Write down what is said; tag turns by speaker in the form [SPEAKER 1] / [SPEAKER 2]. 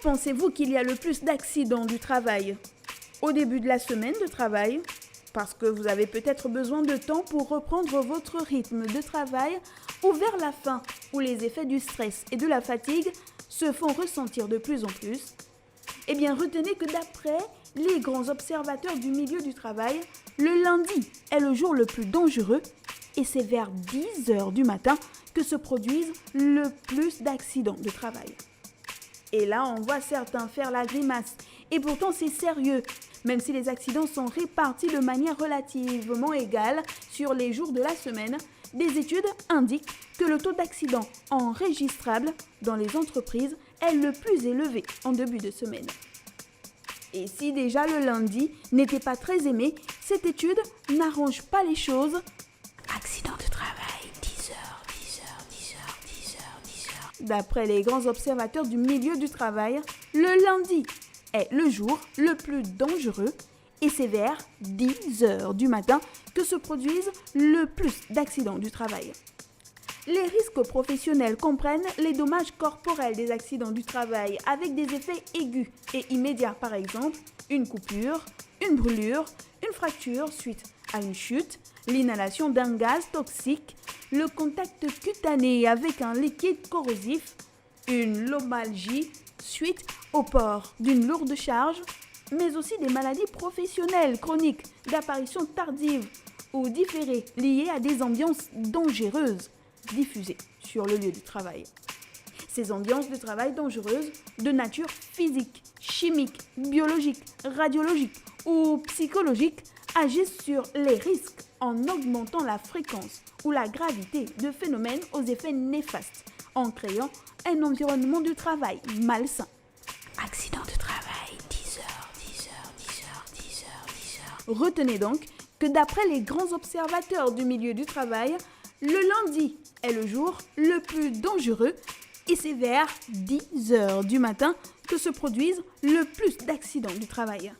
[SPEAKER 1] pensez-vous qu'il y a le plus d'accidents du travail? Au début de la semaine de travail, parce que vous avez peut-être besoin de temps pour reprendre votre rythme de travail, ou vers la fin, où les effets du stress et de la fatigue se font ressentir de plus en plus? Eh bien, retenez que d'après les grands observateurs du milieu du travail, le lundi est le jour le plus dangereux et c'est vers 10 heures du matin que se produisent le plus d'accidents de travail. Et là, on voit certains faire la grimace. Et pourtant, c'est sérieux. Même si les accidents sont répartis de manière relativement égale sur les jours de la semaine, des études indiquent que le taux d'accidents enregistrable dans les entreprises est le plus élevé en début de semaine. Et si déjà le lundi n'était pas très aimé, cette étude n'arrange pas les choses. Accident de travail, 10 heures, 10 heures, 10 heures, 10 heures, 10 heures. D'après les grands observateurs du milieu du travail, le lundi est le jour le plus dangereux et c'est vers 10 heures du matin que se produisent le plus d'accidents du travail. Les risques professionnels comprennent les dommages corporels des accidents du travail avec des effets aigus et immédiats, par exemple une coupure, une brûlure, une fracture suite à une chute, l'inhalation d'un gaz toxique, le contact cutané avec un liquide corrosif, une lomalgie suite au port d'une lourde charge, mais aussi des maladies professionnelles chroniques d'apparition tardive ou différée liées à des ambiances dangereuses diffusées sur le lieu du travail. Ces ambiances de travail dangereuses de nature physique, chimique, biologique, radiologique ou psychologique agissent sur les risques en augmentant la fréquence ou la gravité de phénomènes aux effets néfastes, en créant un environnement de travail malsain. Accident de travail, 10 heures, 10 heures, 10 heures, 10 heures, 10 heures. Retenez donc que d'après les grands observateurs du milieu du travail, le lundi est le jour le plus dangereux et c'est vers 10 heures du matin que se produisent le plus d'accidents du travail.